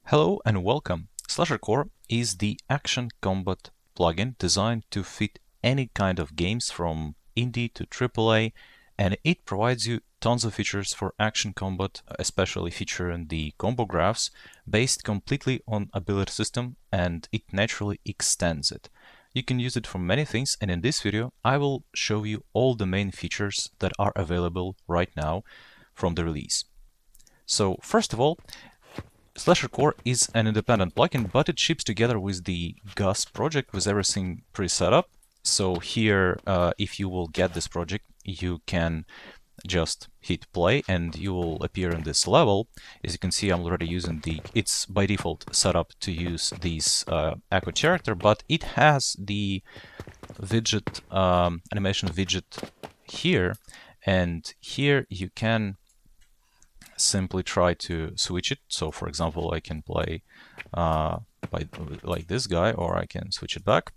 Hello and welcome. SlasherCore is the action combat plugin designed to fit any kind of games from indie to AAA, and it provides you tons of features for action combat, especially featuring the combo graphs based completely on ability system, and it naturally extends it. You can use it for many things, and in this video I will show you all the main features that are available right now from the release. So first of all, SlasherCore is an independent plugin, but it ships together with the Gus project with everything pre-set up. So here, if you will get this project, you can just hit play and you will appear in this level. As you can see, I'm already using it's by default set up to use this echo character, but it has the widget, animation widget here, and here you can simply try to switch it. So for example, I can play like this guy, or I can switch it back.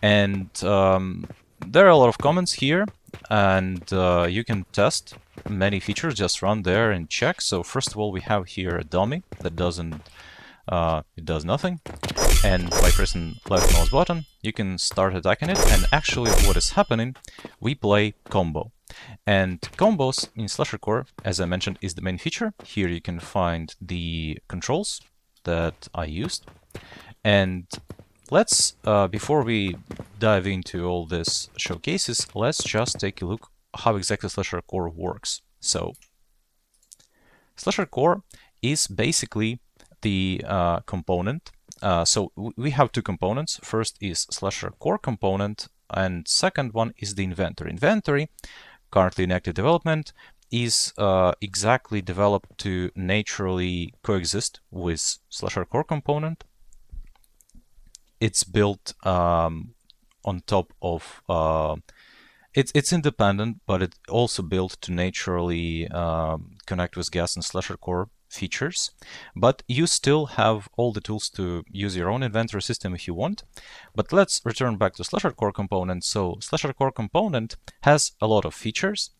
And there are a lot of comments here, and you can test many features. Just run there and check. So first of all, we have here a dummy that doesn't it does nothing, and by pressing left mouse button you can start attacking it, and actually what is happening, we play combo. And combos in SlasherCore, as I mentioned, is the main feature. Here you can find the controls that I used. And let's, before we dive into all these showcases, let's just take a look how exactly SlasherCore works. So SlasherCore is basically the component. So we have two components. First is SlasherCore component, and second one is the inventory. Inventory, currently in active development, is exactly developed to naturally coexist with SlasherCore component. It's built on top of it's independent, but it's also built to naturally connect with Gas and SlasherCore features, but you still have all the tools to use your own inventory system if you want. But let's return back to SlasherCore component. So SlasherCore component has a lot of features,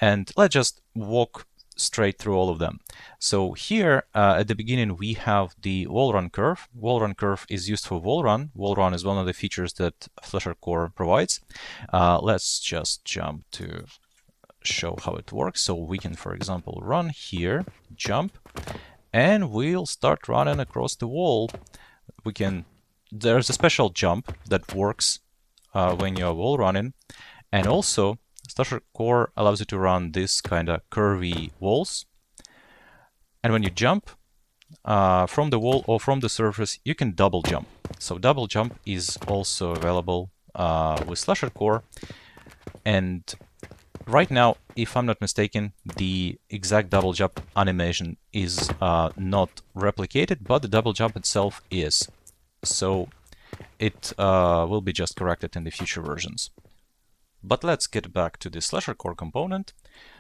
and let's just walk straight through all of them. So here at the beginning we have the wall run curve. Wall run curve is used for wall run. Wall run is one of the features that SlasherCore provides. Let's just jump to show how it works. So we can, for example, run here, jump, and we'll start running across the wall. There's a special jump that works when you're wall running, and also SlasherCore allows you to run this kind of curvy walls. And when you jump from the wall or from the surface, you can double jump. So double jump is also available with SlasherCore. And right now, if I'm not mistaken, the exact double jump animation is not replicated, but the double jump itself is. So it will be just corrected in the future versions. But let's get back to the SlasherCore component.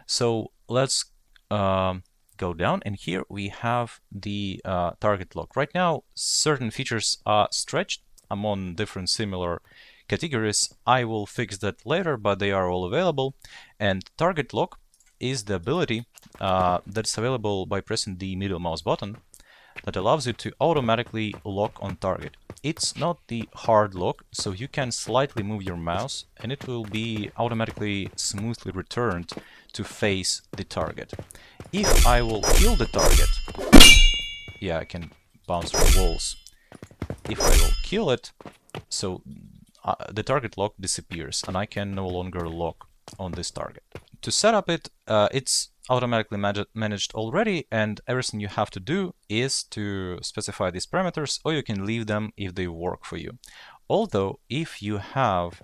So let's go down, and here we have the target lock. Right now, certain features are stretched among different similar categories. I will fix that later, but they are all available. And target lock is the ability that's available by pressing the middle mouse button that allows you to automatically lock on target. It's not the hard lock, so you can slightly move your mouse and it will be automatically smoothly returned to face the target. If I will kill the target, yeah, I can bounce through walls. If I will kill it, so the target lock disappears and I can no longer lock on this target. To set up it, it's automatically managed already, and everything you have to do is to specify these parameters, or you can leave them if they work for you. Although if you have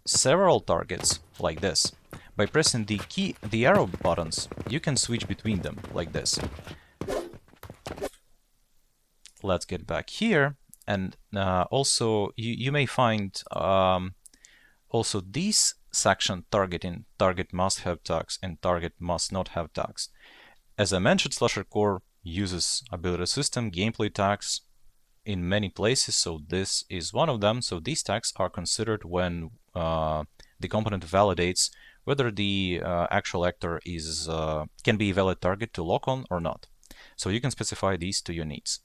several targets like this, by pressing the arrow buttons, you can switch between them like this. Let's get back here. And also you may find also these section targeting, target must have tags and target must not have tags. As I mentioned, SlasherCore uses ability system gameplay tags in many places, so this is one of them. So these tags are considered when the component validates whether the actual actor is can be a valid target to lock on or not. So you can specify these to your needs.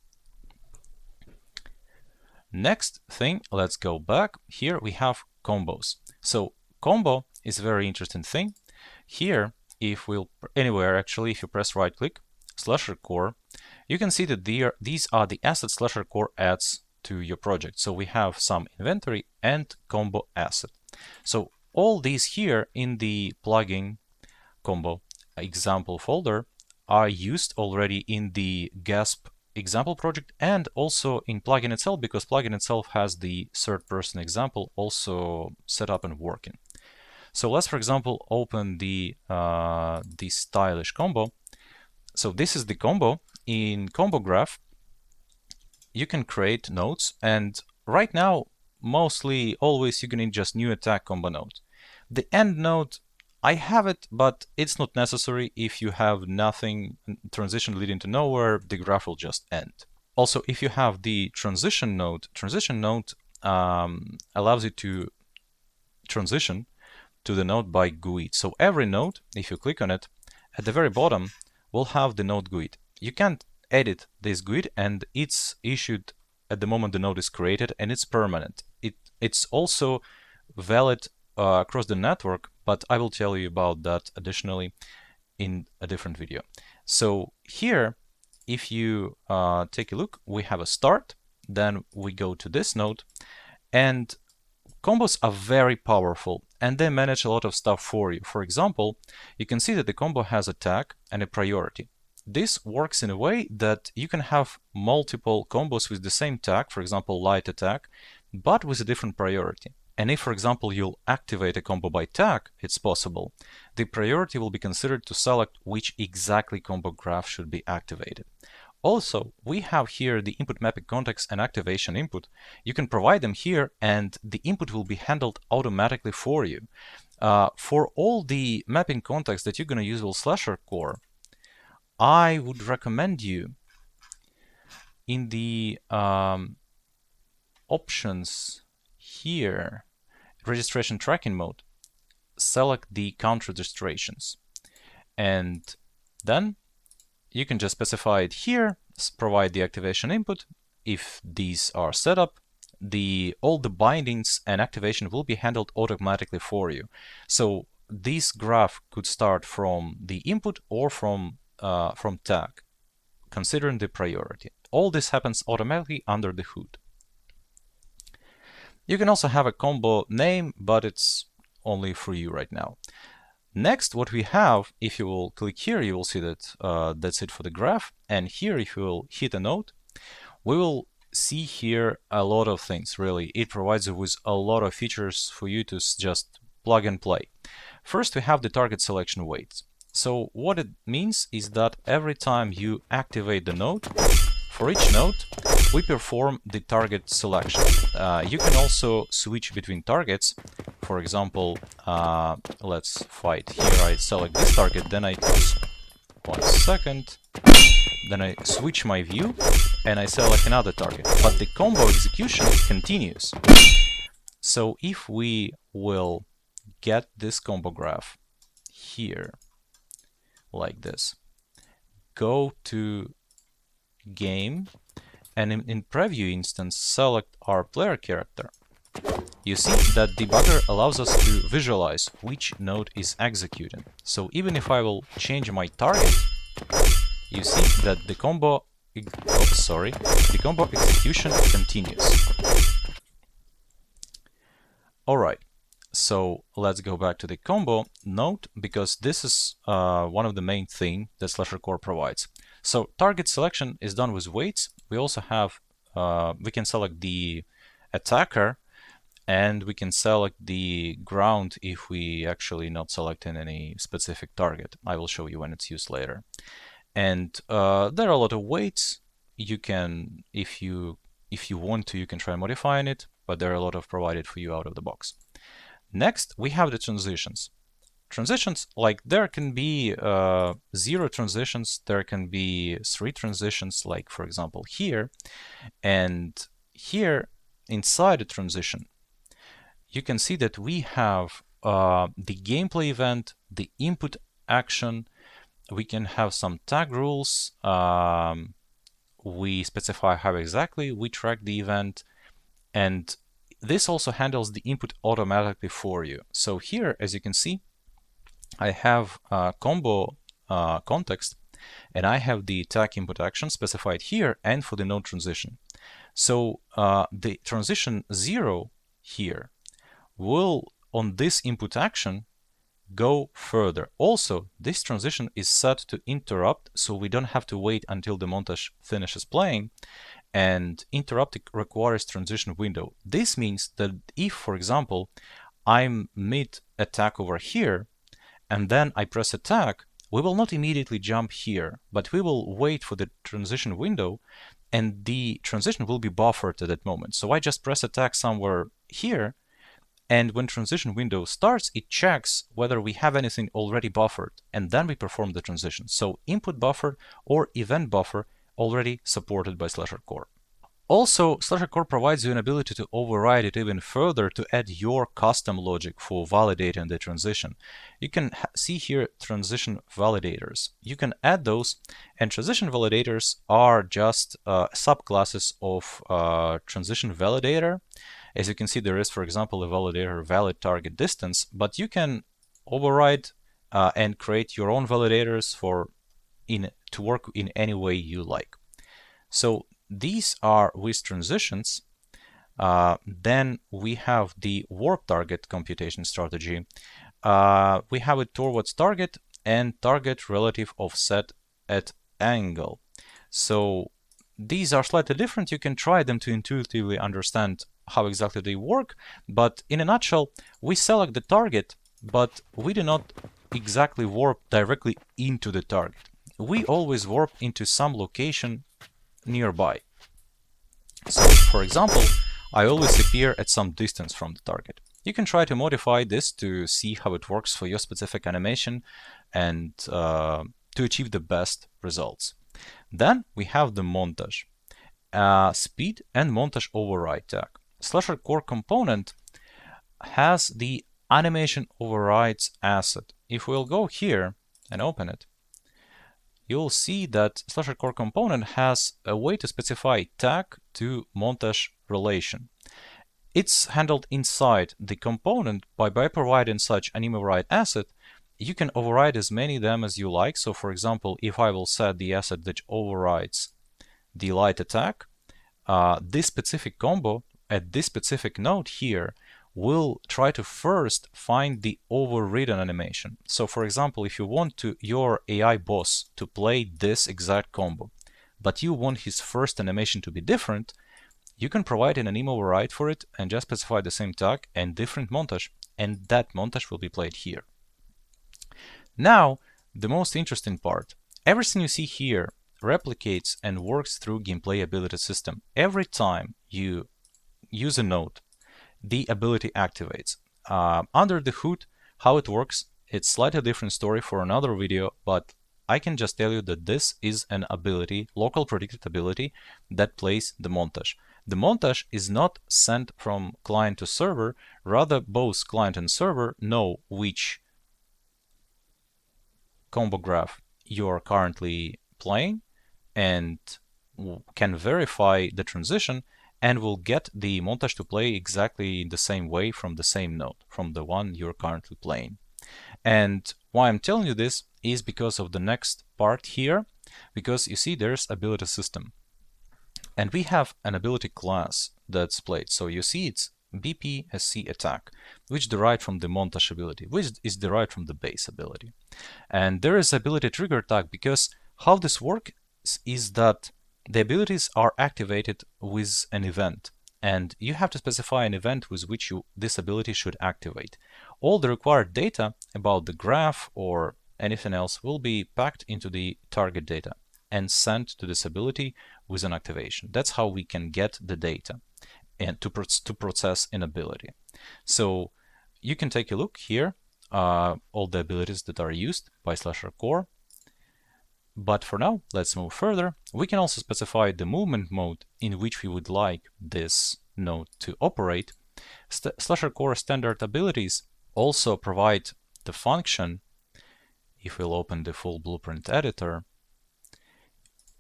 Next thing, let's go back. Here we have combos. So combo is a very interesting thing. Here, if we'll anywhere actually, if you press right click, /core, you can see that these are the asset /core adds to your project. So we have some inventory and combo asset. So all these here in the plugin combo example folder are used already in the Gasp example project and also in plugin itself, because plugin itself has the third-person example also set up and working. So let's, for example, open the stylish combo. So this is the combo. In combo graph, you can create nodes, and right now, mostly always you can need just new attack combo node. The end node, I have it, but it's not necessary. If you have nothing, transition leading to nowhere, the graph will just end. Also, if you have the transition node allows you to transition to the node by GUID. So every node, if you click on it, at the very bottom, will have the node GUID. You can't edit this GUID, and it's issued at the moment the node is created, and it's permanent. It's also valid across the network, but I will tell you about that additionally in a different video. So here, if you take a look, we have a start, then we go to this node, and combos are very powerful and they manage a lot of stuff for you. For example, you can see that the combo has a tag and a priority. This works in a way that you can have multiple combos with the same tag, for example, light attack, but with a different priority. And if, for example, you'll activate a combo by tag, it's possible. The priority will be considered to select which exactly combo graph should be activated. Also, we have here the input mapping context and activation input. You can provide them here and the input will be handled automatically for you. For all the mapping context that you're going to use with /core, I would recommend you in the options here, registration tracking mode, select the count registrations. And then you can just specify it here, provide the activation input. If these are set up, all the bindings and activation will be handled automatically for you. So this graph could start from the input or from tag, considering the priority. All this happens automatically under the hood. You can also have a combo name, but it's only for you right now. Next, what we have, if you will click here, you will see that that's it for the graph. And here, if you will hit a node, we will see here a lot of things, really. It provides you with a lot of features for you to just plug and play. First, we have the target selection weights. So what it means is that every time you activate the node, for each node, we perform the target selection. You can also switch between targets. For example, let's fight here. I select this target, then I choose 1 second, then I switch my view and I select another target. But the combo execution continues. So if we will get this combo graph here, like this, go to game, and in preview instance select our player character, you see that debugger allows us to visualize which node is executing. So even if I will change my target, you see that the combo execution continues. Alright, so let's go back to the combo node, because this is one of the main things that /core provides. So target selection is done with weights. We also have, we can select the attacker, and we can select the ground if we actually not selecting any specific target. I will show you when it's used later. And there are a lot of weights. You can, if you want to, you can try modifying it, but there are a lot of provided for you out of the box. Next, we have the transitions. Transitions, like there can be 0 transitions, there can be 3 transitions, like for example here. And here inside the transition, you can see that we have the gameplay event, the input action, we can have some tag rules. We specify how exactly we track the event, and this also handles the input automatically for you. So here, as you can see, I have a combo context, and I have the tag input action specified here and for the node transition. So the transition 0 here will, on this input action, go further. Also, this transition is set to interrupt, so we don't have to wait until the montage finishes playing, and interrupt requires transition window. This means that if, for example, I'm mid-attack over here, and then I press attack, we will not immediately jump here, but we will wait for the transition window, and the transition will be buffered at that moment. So I just press attack somewhere here, and when transition window starts, it checks whether we have anything already buffered, and then we perform the transition. So input buffer or event buffer already supported by /core. Also, /core provides you an ability to override it even further to add your custom logic for validating the transition. You can see here transition validators. You can add those, and transition validators are just subclasses of transition validator. As you can see, there is, for example, a validator valid target distance, but you can override and create your own validators to work in any way you like. So these are with transitions. Then we have the warp target computation strategy. We have it towards target and target relative offset at angle. So these are slightly different. You can try them to intuitively understand how exactly they work, but in a nutshell, we select the target, but we do not exactly warp directly into the target. We always warp into some location nearby. So, for example, I always appear at some distance from the target. You can try to modify this to see how it works for your specific animation and to achieve the best results. Then we have the montage, speed and montage override tag. /core component has the animation overrides asset. If we'll go here and open it, you'll see that /core component has a way to specify tag to montage relation. It's handled inside the component by providing such anim override asset. You can override as many of them as you like. So for example, if I will set the asset that overrides the light attack, this specific combo at this specific node here will try to first find the overridden animation. So for example, if you want your AI boss to play this exact combo, but you want his first animation to be different, you can provide an anim override for it and just specify the same tag and different montage, and that montage will be played here. Now, the most interesting part. Everything you see here replicates and works through gameplay ability system. Every time you use a node, the ability activates. Under the hood, how it works, it's slightly different story for another video, but I can just tell you that this is an ability, local predicted ability, that plays the montage. The montage is not sent from client to server, rather both client and server know which combo graph you're currently playing and can verify the transition and will get the montage to play exactly in the same way from the same node, from the one you're currently playing. And why I'm telling you this is because of the next part here, because you see there's ability system. And we have an ability class that's played. So you see it's BPSC attack, which derived from the montage ability, which is derived from the base ability. And there is ability trigger tag, because how this works is that the abilities are activated with an event, and you have to specify an event with which this ability should activate. All the required data about the graph or anything else will be packed into the target data and sent to this ability with an activation. That's how we can get the data and to process an ability. So you can take a look here, all the abilities that are used by /core. But for now, let's move further. We can also specify the movement mode in which we would like this node to operate. /core standard abilities also provide the function if we'll open the full blueprint editor,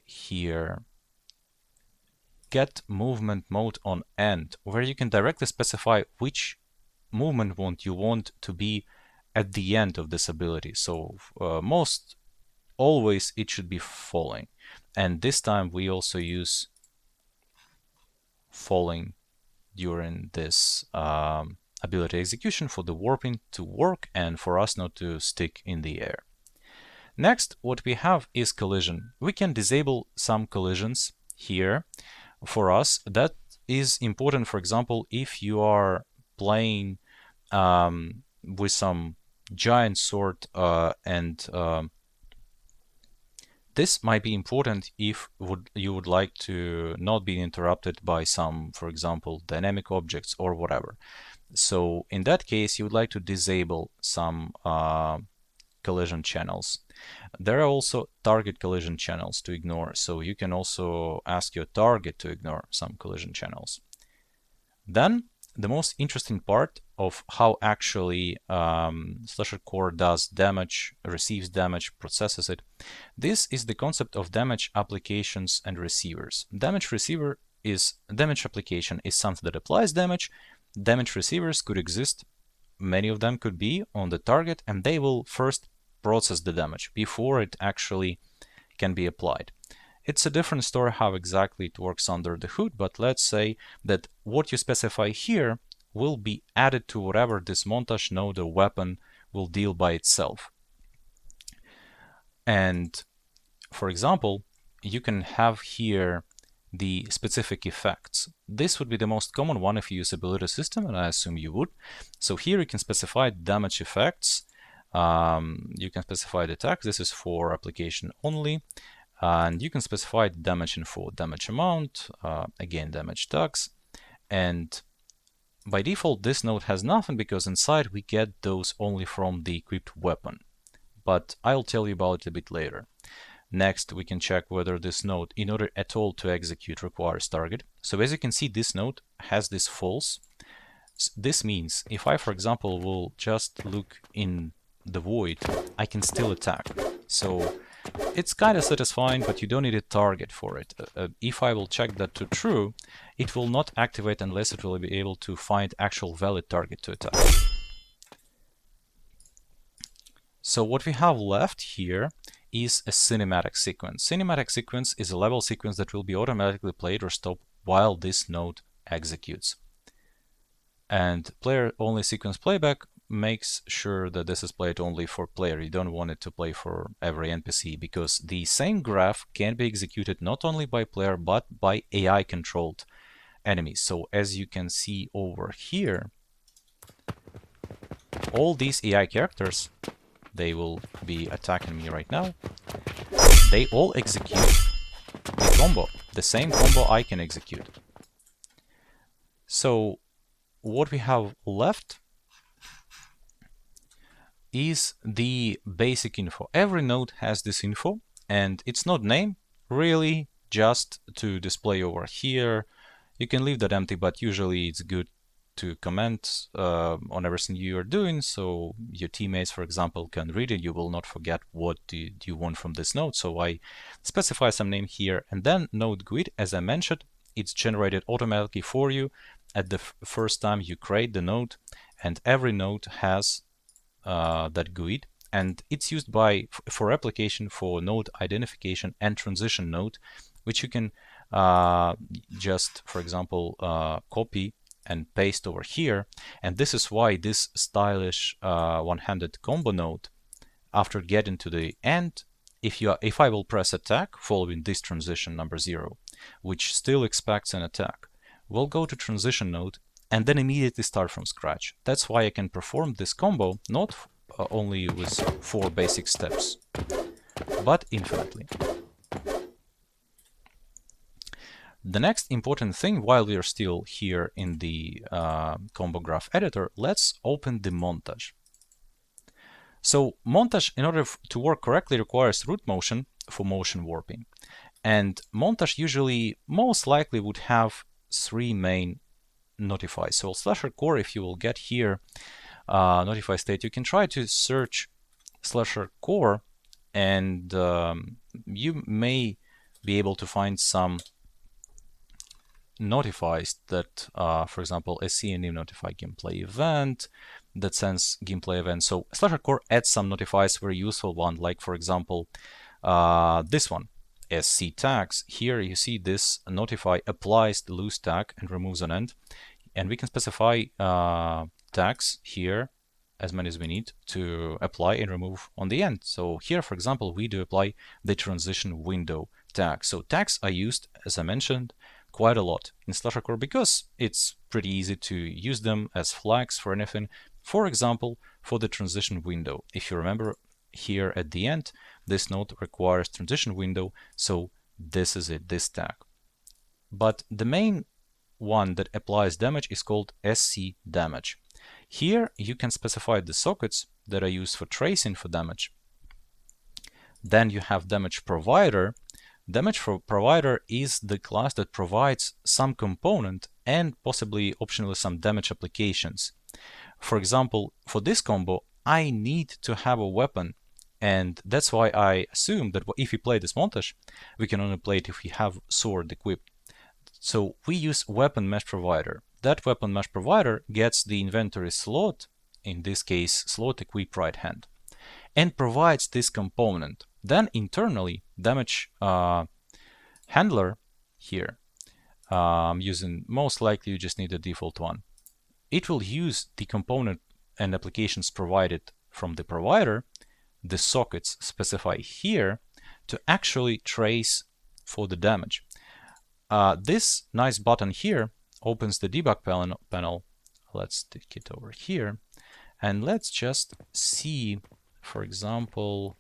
here, get movement mode on end, where you can directly specify which movement mode you want to be at the end of this ability. So most always it should be falling. And this time we also use falling during this ability execution for the warping to work and for us not to stick in the air. Next, what we have is collision. We can disable some collisions here for us. That is important, for example, if you are playing with some giant sword and this might be important if you would like to not be interrupted by some, for example, dynamic objects or whatever. So in that case, you would like to disable some collision channels. There are also target collision channels to ignore, so you can also ask your target to ignore some collision channels. Then the most interesting part of how actually Slasher Core does damage, receives damage, processes it. This is the concept of damage applications and receivers. Damage application is something that applies damage. Damage receivers could exist. Many of them could be on the target, and they will first process the damage before it actually can be applied. It's a different story how exactly it works under the hood, but let's say that what you specify here will be added to whatever this montage node or weapon will deal by itself. And for example, you can have here the specific effects. This would be the most common one if you use ability system, and I assume you would. So here you can specify damage effects. You can specify the tag. This is for application only. And you can specify the damage info, damage amount, again, damage tags. And by default, this node has nothing because inside we get those only from the equipped weapon. But I'll tell you about it a bit later. Next, we can check whether this node, in order at all to execute, requires target. So as you can see, this node has this false. This means if I, for example, will just look in the void, I can still attack. So it's kind of satisfying, but you don't need a target for it. If I will check that to true, it will not activate unless it will be able to find actual valid target to attack. So what we have left here is a cinematic sequence. Cinematic sequence is a level sequence that will be automatically played or stopped while this node executes. And player-only sequence playback makes sure that this is played only for player. You don't want it to play for every NPC because the same graph can be executed not only by player but by AI-controlled enemies. So as you can see over here, all these AI characters, they will be attacking me right now. They all execute the combo, the same combo I can execute. So what we have left is the basic info. Every node has this info, and it's not name, really just to display over here. You can leave that empty, but usually it's good to comment on everything you are doing, so your teammates, for example, can read it. You will not forget what do you want from this node. So I specify some name here, and then node GUID, as I mentioned, it's generated automatically for you at the first time you create the node, and every node has that GUID, and it's used for application for node identification and transition node, which you can just, for example, copy and paste over here. And this is why this stylish one-handed combo node, after getting to the end, if I will press attack following this transition number 0, which still expects an attack, we'll go to transition node and then immediately start from scratch. That's why I can perform this combo not only with 4 basic steps, but infinitely. The next important thing, while we are still here in the combo graph editor, let's open the montage. So montage, in order to work correctly, requires root motion for motion warping. And montage usually, most likely, would have 3 main notify. So Slasher Core, if you will get here notify state, you can try to search slasher core, and you may be able to find some notifies that, for example, SCName notify gameplay event that sends gameplay event. So slasher core adds some notifies, very useful one, like for example, this one, SC tags. Here you see this notify applies the loose tag and removes an end. And we can specify tags here, as many as we need, to apply and remove on the end. So here, for example, we do apply the transition window tag. So tags are used, as I mentioned, quite a lot in slasher core because it's pretty easy to use them as flags for anything. For example, for the transition window. If you remember here at the end, this node requires transition window, so this is it, this tag. But the main one that applies damage is called SC damage. Here you can specify the sockets that are used for tracing for damage. Then you have damage provider. Damage provider is the class that provides some component and possibly optionally some damage applications. For example, for this combo, I need to have a weapon, and that's why I assume that if we play this montage, we can only play it if we have sword equipped. So we use weapon mesh provider. That weapon mesh provider gets the inventory slot, in this case slot equip right hand, and provides this component. Then internally, damage handler here, using most likely you just need a default one. It will use the component and applications provided from the provider, the sockets specified here, to actually trace for the damage. This nice button here opens the debug panel. Let's stick it over here. And let's just see, for example,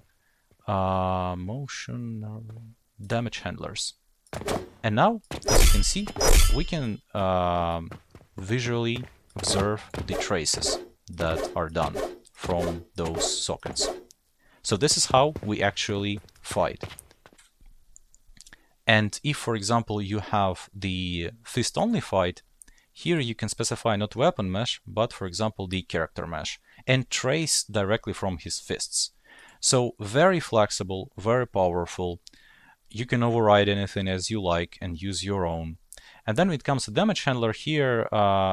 motion damage handlers. And now, as you can see, we can visually observe the traces that are done from those sockets. So this is how we actually fight. And if, for example, you have the fist-only fight, here you can specify not weapon mesh, but, for example, the character mesh, and trace directly from his fists. So very flexible, very powerful. You can override anything as you like and use your own. And then when it comes to damage handler, here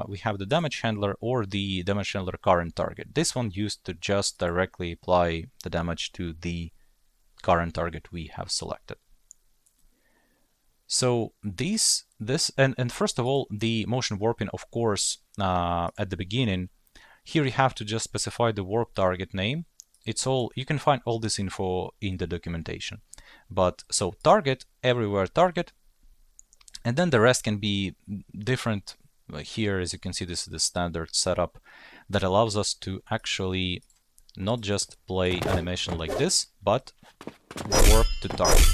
we have the damage handler or the damage handler current target. This one used to just directly apply the damage to the current target we have selected. So and first of all, the motion warping, of course, at the beginning, here you have to just specify the warp target name. It's all, you can find all this info in the documentation. But so target, everywhere target, and then the rest can be different. Here, as you can see, this is the standard setup that allows us to actually not just play animation like this, but warp to target.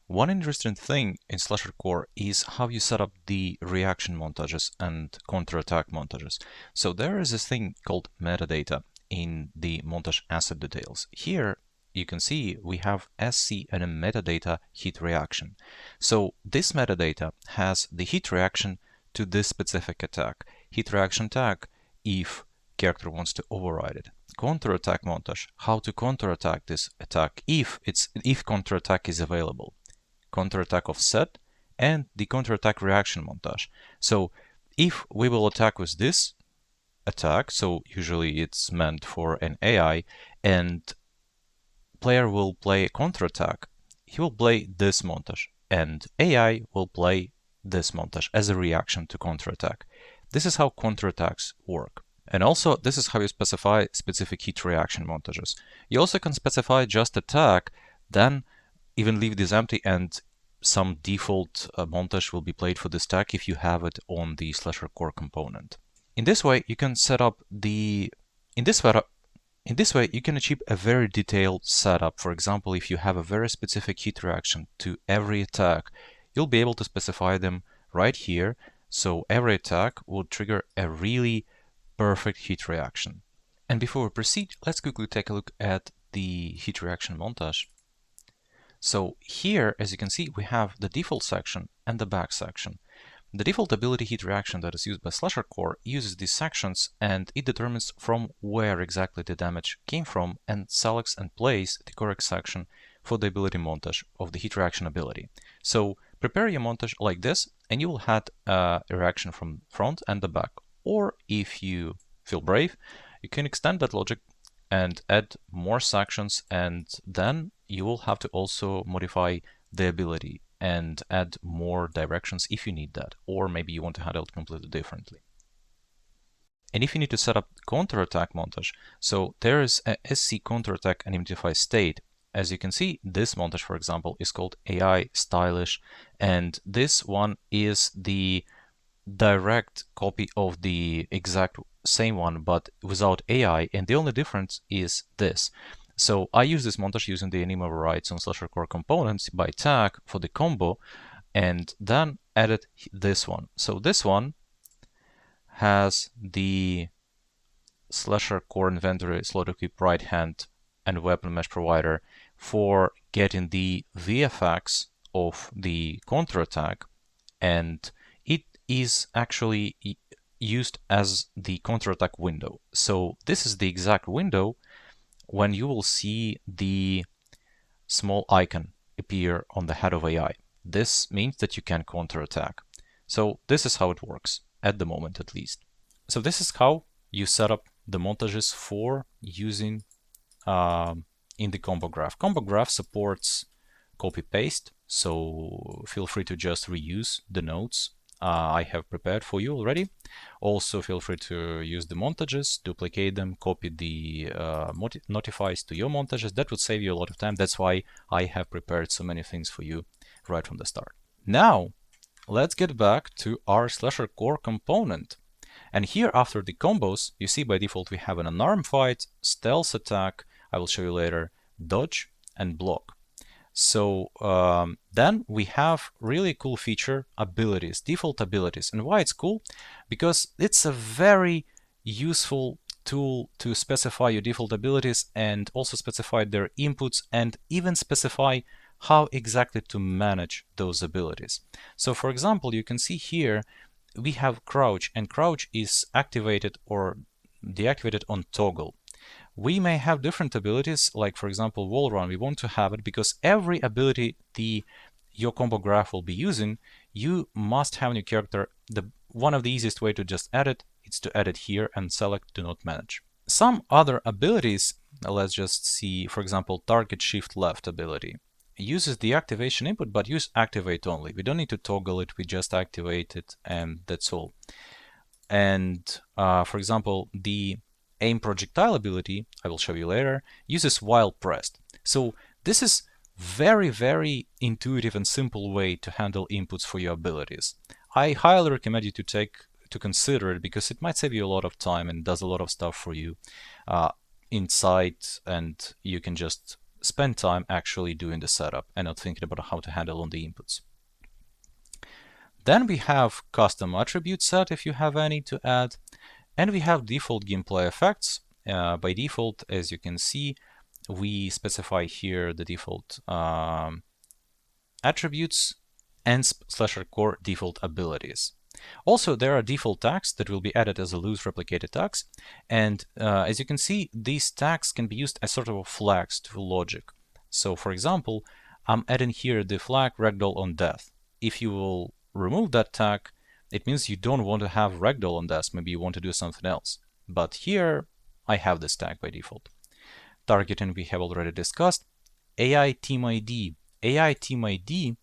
One interesting thing in slasher core is how you set up the reaction montages and counterattack montages. So there is this thing called metadata in the montage asset details. Here you can see we have SC and a metadata hit reaction. So this metadata has the hit reaction to this specific attack. Hit reaction tag if character wants to override it. Counterattack montage, how to counterattack this attack if counterattack is available. Counterattack offset and the counterattack reaction montage. So if we will attack with this attack, so usually it's meant for an AI, and player will play a counterattack, he will play this montage, and AI will play this montage as a reaction to counterattack. This is how counterattacks work. And also, this is how you specify specific hit reaction montages. You also can specify just attack, then even leave this empty, and some default montage will be played for this tag if you have it on the slasher core component. In this way, you can set up the in this way you can achieve a very detailed setup. For example, if you have a very specific hit reaction to every attack, you'll be able to specify them right here. So every attack will trigger a really perfect hit reaction. And before we proceed, let's quickly take a look at the hit reaction montage. So here, as you can see, we have the default section and the back section. The default ability heat reaction that is used by Slasher Core uses these sections, and it determines from where exactly the damage came from and selects and plays the correct section for the ability montage of the heat reaction ability. So prepare your montage like this, and you will have a reaction from front and the back. Or if you feel brave, you can extend that logic and add more sections, and then you will have to also modify the ability and add more directions if you need that, or maybe you want to handle it completely differently. And if you need to set up counterattack montage, so there is a SC counterattack and identify state. As you can see, this montage, for example, is called AI stylish, and this one is the direct copy of the exact same one, but without AI, and the only difference is this. So I use this montage using the enum overrides on Slasher Core components by tag for the combo, and then added this one. So this one has the Slasher Core inventory slot equip right hand and weapon mesh provider for getting the VFX of the counterattack, and it is actually used as the counterattack window. So this is the exact window when you will see the small icon appear on the head of AI. This means that you can counterattack. So this is how it works, at the moment at least. So this is how you set up the montages for using in the combo graph. Combo graph supports copy-paste, so feel free to just reuse the nodes I have prepared for you already. Also feel free to use the montages, duplicate them, copy the notifies to your montages. That would save you a lot of time. That's why I have prepared so many things for you right from the start. Now let's get back to our Slasher Core component. And here after the combos, you see by default we have an unarmed fight, stealth attack, I will show you later, dodge, and block. So then we have really cool feature, abilities, default abilities. And why it's cool? Because it's a very useful tool to specify your default abilities and also specify their inputs and even specify how exactly to manage those abilities. So for example, you can see here we have crouch, and crouch is activated or deactivated on toggle. We may have different abilities, like for example wall run. We want to have it because every ability your combo graph will be using, you must have in your character. One of the easiest way to just add it is to add it here and select do not manage. Some other abilities, let's just see, for example, target shift left ability uses the activation input but use activate only. We don't need to toggle it, we just activate it and that's all. And for example, the aim projectile ability, I will show you later, uses while pressed. So this is very, very intuitive and simple way to handle inputs for your abilities. I highly recommend you to consider it because it might save you a lot of time and does a lot of stuff for you inside, and you can just spend time actually doing the setup and not thinking about how to handle on the inputs. Then we have custom attribute set if you have any to add. And we have default gameplay effects. By default, as you can see, we specify here the default attributes and Slasher Core default abilities. Also, there are default tags that will be added as a loose replicated tags. And as you can see, these tags can be used as sort of flags to logic. So for example, I'm adding here the flag ragdoll on death. If you will remove that tag, it means you don't want to have ragdoll on death. Maybe you want to do something else. But here I have this tag by default. Targeting we have already discussed. AI team ID. AI team ID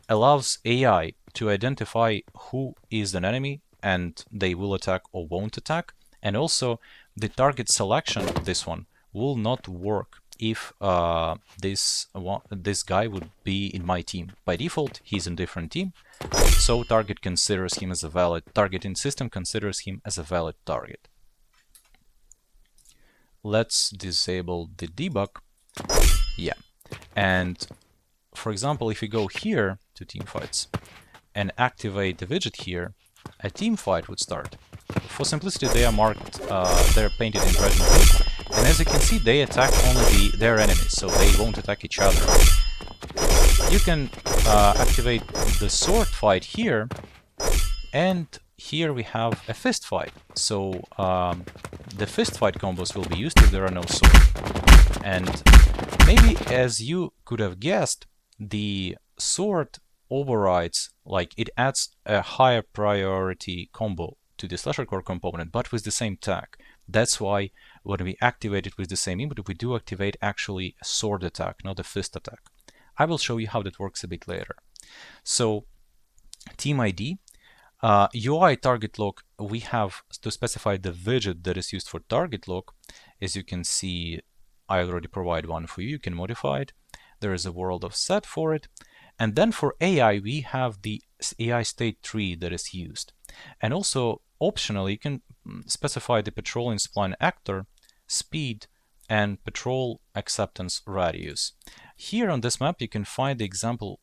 allows AI to identify who is an enemy and they will attack or won't attack. And also the target selection, this one, will not work if this guy would be in my team. By default, he's in a different team, so target considers him as a valid targeting system considers him as a valid target. Let's disable the debug. Yeah, and for example, if you go here to team fights and activate the widget here, a team fight would start. For simplicity, they are marked, they're painted in red and blue. And as you can see, they attack only their enemies, so they won't attack each other. You can activate the sword fight here, and here we have a fist fight. So the fist fight combos will be used if there are no swords. And maybe, as you could have guessed, the sword overrides, like it adds a higher priority combo to the slasher core component, but with the same tag. That's why when we activate it with the same input, we do activate actually a sword attack, not a fist attack. I will show you how that works a bit later. So team ID, UI target lock, we have to specify the widget that is used for target lock. As you can see, I already provide one for you. You can modify it. There is a world of set for it. And then for AI, we have the AI state tree that is used. And also, optionally, you can specify the patrol in spline actor, speed, and patrol acceptance radius. Here on this map, you can find the example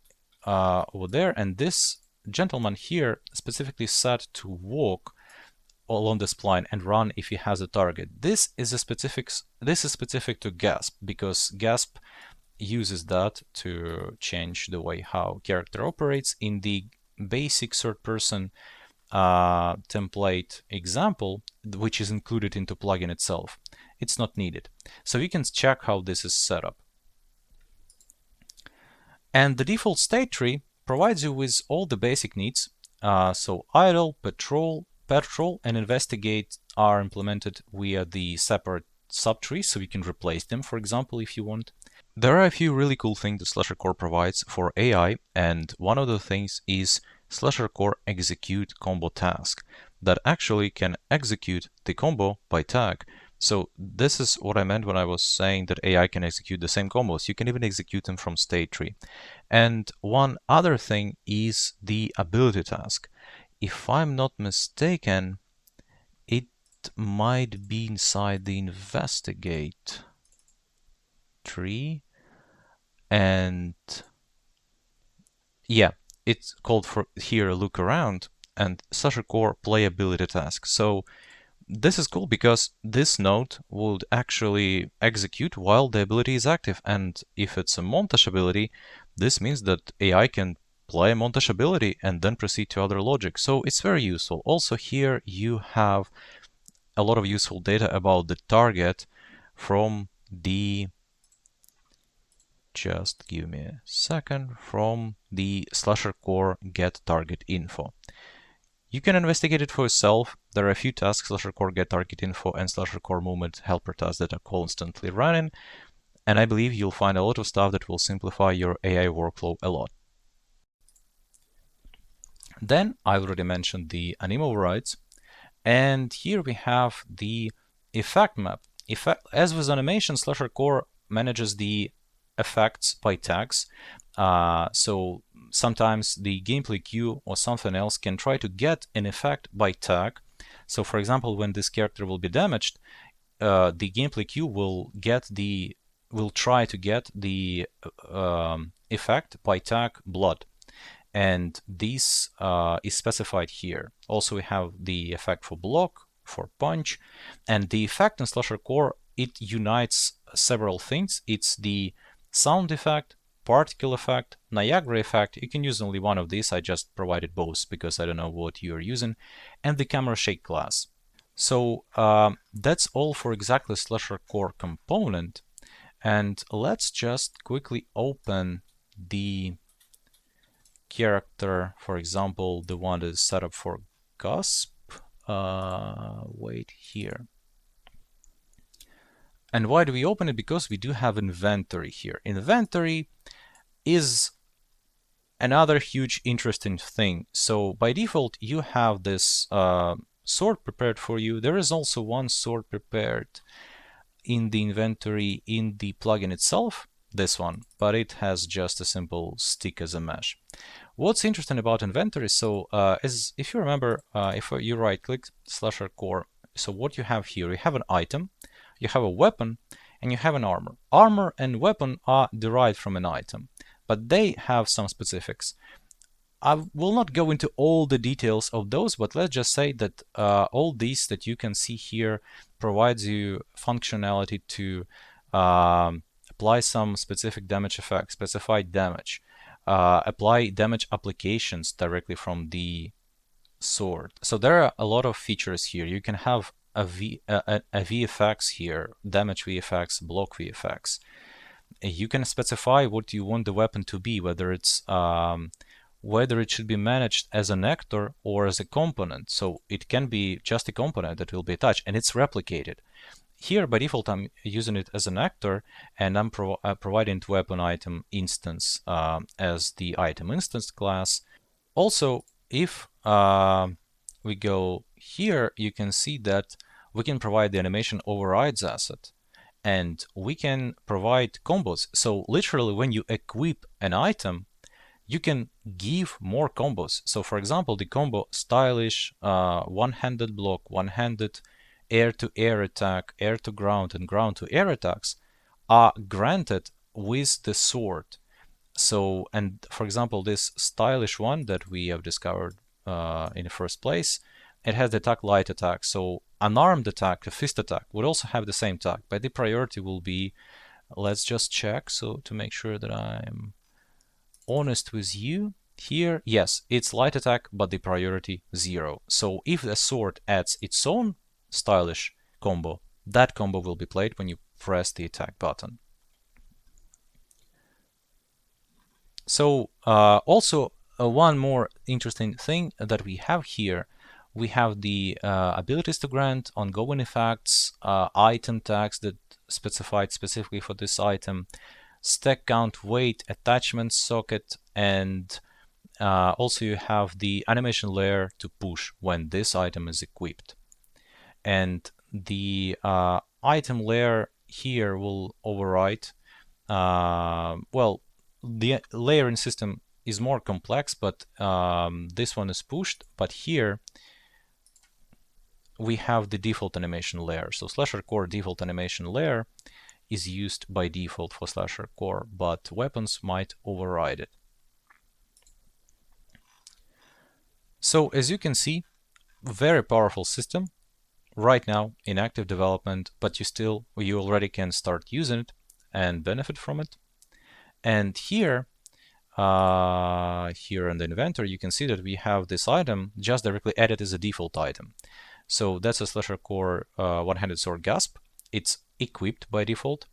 over there, and this gentleman here specifically set to walk along the spline and run if he has a target. This is specific to Gasp, because Gasp uses that to change the way how character operates. In the basic third-person template example, which is included into plugin itself, it's not needed. So you can check how this is set up. And the default state tree provides you with all the basic needs. So idle, patrol, and investigate are implemented via the separate subtrees, so you can replace them, for example, if you want. There are a few really cool things the Slasher Core provides for AI, and one of the things is Slasher Core execute combo task that actually can execute the combo by tag. So this is what I meant when I was saying that AI can execute the same combos. You can even execute them from state tree. And one other thing is the ability task. If I'm not mistaken, it might be inside the investigate tree. And yeah, it's called for here look around and Slasher Core playability task. So this is cool because this node would actually execute while the ability is active, and if it's a montage ability, this means that AI can play a montage ability and then proceed to other logic. So it's very useful. Also here you have a lot of useful data about the target from the, just give me a second, from the Slasher Core get target info. You can investigate it for yourself. There are a few tasks, Slasher Core get target info and Slasher Core movement helper tasks, that are constantly running. And I believe you'll find a lot of stuff that will simplify your AI workflow a lot. Then I already mentioned the anim overrides. And here we have the effect map. As with animation, Slasher Core manages the effects by tags. So sometimes the gameplay queue or something else can try to get an effect by tag. So for example, when this character will be damaged, the gameplay queue will try to get the effect by tag blood. And this is specified here. Also, we have the effect for block, for punch, and the effect in Slasher Core, it unites several things. It's the sound effect, particle effect, Niagara effect. You can use only one of these. I just provided both because I don't know what you're using, and the camera shake class. So that's all for exactly Slasher Core component. And let's just quickly open the character, for example, the one that is set up for Gasp. Wait here. And why do we open it? Because we do have inventory here. Inventory is another huge interesting thing. So by default, you have this sword prepared for you. There is also one sword prepared in the inventory in the plugin itself, this one, but it has just a simple stick as a mesh. What's interesting about inventory, so if you remember, if you right click Slasher Core, so what you have here, you have an item, you have a weapon, and you have an armor. Armor and weapon are derived from an item, but they have some specifics. I will not go into all the details of those, but let's just say that all these that you can see here provides you functionality to apply some specific damage effect, specified damage. apply damage applications directly from the sword. So there are a lot of features here. You can have a VFX here, damage VFX, block VFX. You can specify what you want the weapon to be, whether it should be managed as an actor or as a component. So it can be just a component that will be attached and it's replicated. Here by default I'm using it as an actor, and I'm providing weapon item instance as the item instance class. Also, if we go here, you can see that we can provide the animation overrides asset, and we can provide combos. So literally when you equip an item, you can give more combos. So for example, the combo stylish one-handed block, one-handed air-to-air attack, air-to-ground, and ground-to-air attacks are granted with the sword. So, and for example, this stylish one that we have discovered in the first place, it has the attack light attack. So unarmed attack, a fist attack, would also have the same attack, but the priority will be, let's just check, so to make sure that I'm honest with you here, yes, it's light attack, but the priority 0. So if the sword adds its own stylish combo, that combo will be played when you press the attack button. So also one more interesting thing that we have here, we have the abilities to grant, ongoing effects, item tags that specified specifically for this item, stack count, weight, attachment socket, and also you have the animation layer to push when this item is equipped. And the item layer here will override, well, the layering system is more complex, but this one is pushed. But here we have the default animation layer. So slasher core default animation layer is used by default for slasher core, but weapons might override it. So as you can see, very powerful system right now in active development, but you already can start using it and benefit from it. And here in the inventory, you can see that we have this item just directly added as a default item. So that's a slasher core one-handed sword Gasp. It's equipped by default,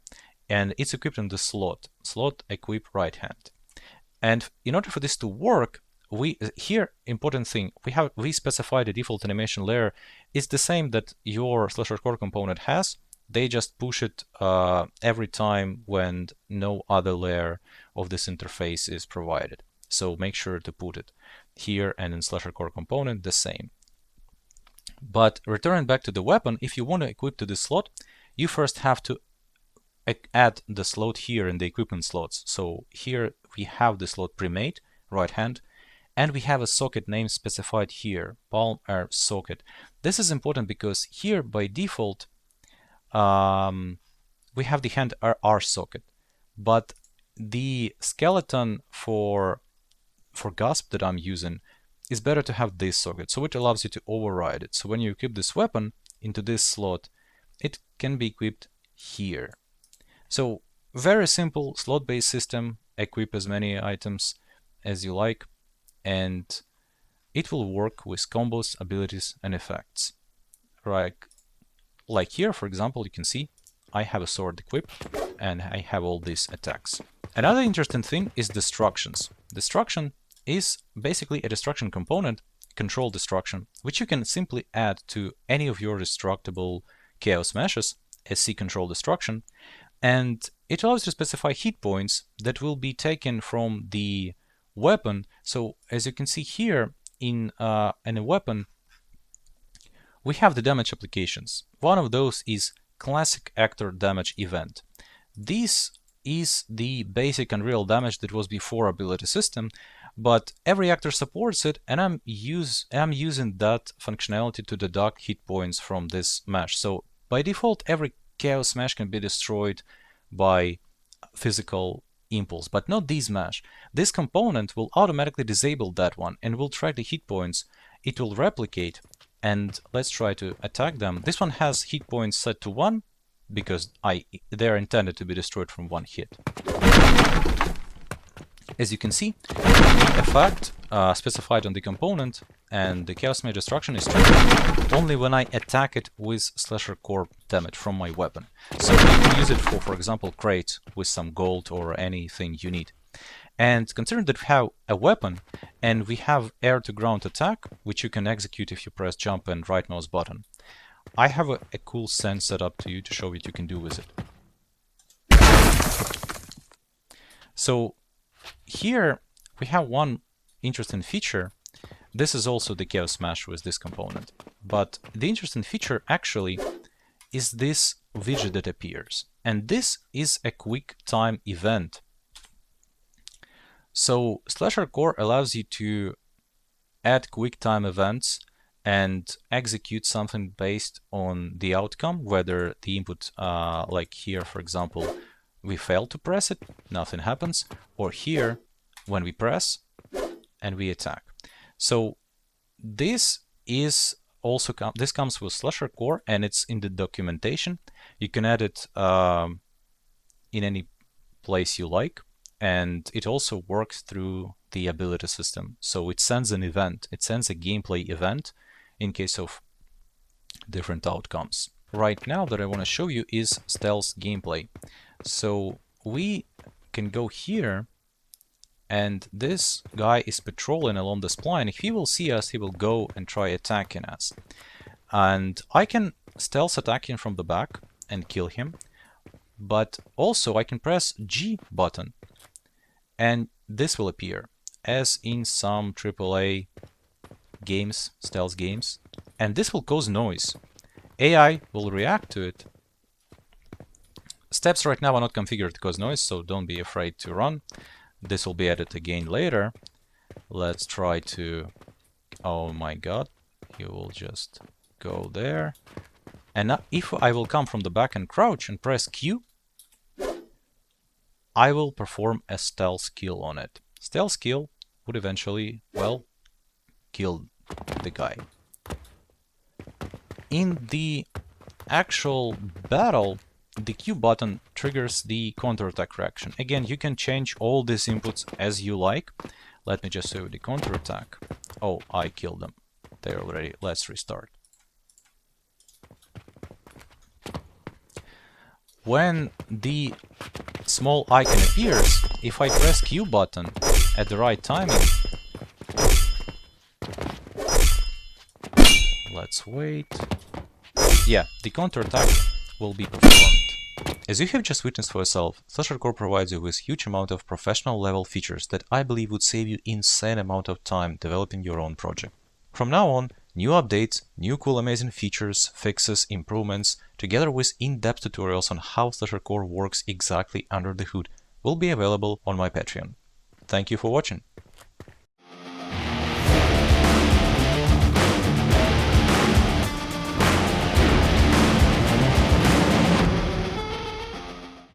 and it's equipped in the slot equip right hand. And in order for this to work, important thing, we specify the default animation layer is the same that your slasher core component has. They just push it every time when no other layer of this interface is provided. So make sure to put it here, and in slasher core component the same. But returning back to the weapon, if you want to equip to this slot, you first have to add the slot here in the equipment slots. So here we have the slot pre-made, right hand, and we have a socket name specified here, palm air socket. This is important because here by default we have the hand R socket, but the skeleton for Gasp that I'm using is better to have this socket, so it allows you to override it. So when you equip this weapon into this slot, it can be equipped here. So very simple slot-based system, equip as many items as you like, and it will work with combos, abilities, and effects. Like here, for example, you can see I have a sword equipped and I have all these attacks. Another interesting thing is destructions. Destruction is basically a destruction component, control destruction, which you can simply add to any of your destructible chaos meshes, SC control destruction, and it allows you to specify hit points that will be taken from the weapon. So as you can see here in a weapon, we have the damage applications. One of those is classic actor damage event. This is the basic and real damage that was before ability system, but every actor supports it, and I'm using that functionality to deduct hit points from this mesh. So by default, every chaos mesh can be destroyed by physical impulse, but not this mesh. This component will automatically disable that one and will track the hit points. It will replicate, and let's try to attack them. This one has hit points set to 1 because they're intended to be destroyed from one hit. As you can see, the effect specified on the component and the chaos mage destruction is triggered only when I attack it with slasher core damage from my weapon. So you can use it for example, crate with some gold or anything you need. And considering that we have a weapon and we have air to ground attack, which you can execute if you press jump and right mouse button, I have a cool sense set up to you to show what you can do with it. So here we have one interesting feature. This is also the chaos smash with this component. But the interesting feature actually is this widget that appears. And this is a quick time event. So slasher core allows you to add quick time events and execute something based on the outcome, whether the input, like here, for example, we fail to press it, nothing happens, or here, when we press and we attack. So this is also this comes with slasher core, and it's in the documentation. You can add it in any place you like, and it also works through the ability system. So it sends an event, it sends a gameplay event in case of different outcomes. Right now that I want to show you is stealth gameplay. So we can go here, and this guy is patrolling along the spline. If he will see us, he will go and try attacking us. And I can stealth attack him from the back and kill him, but also I can press G button and this will appear, as in some AAA games, stealth games, and this will cause noise. AI will react to it. Steps right now are not configured to cause noise, so don't be afraid to run. This will be added again later. Let's try to... Oh my god, he will just go there. And now if I will come from the back and crouch and press Q, I will perform a stealth kill on it. Stealth kill would eventually, well, kill the guy. In the actual battle, the Q button triggers the counterattack reaction. Again, you can change all these inputs as you like. Let me just show you the counterattack. Oh, I killed them. They're already. Let's restart. When the small icon appears, if I press Q button at the right timing, let's wait. Yeah, the counterattack will be performed. As you have just witnessed for yourself, Slasher Core provides you with huge amount of professional level features that I believe would save you insane amount of time developing your own project. From now on, new updates, new cool amazing features, fixes, improvements, together with in-depth tutorials on how Slasher Core works exactly under the hood will be available on my Patreon. Thank you for watching.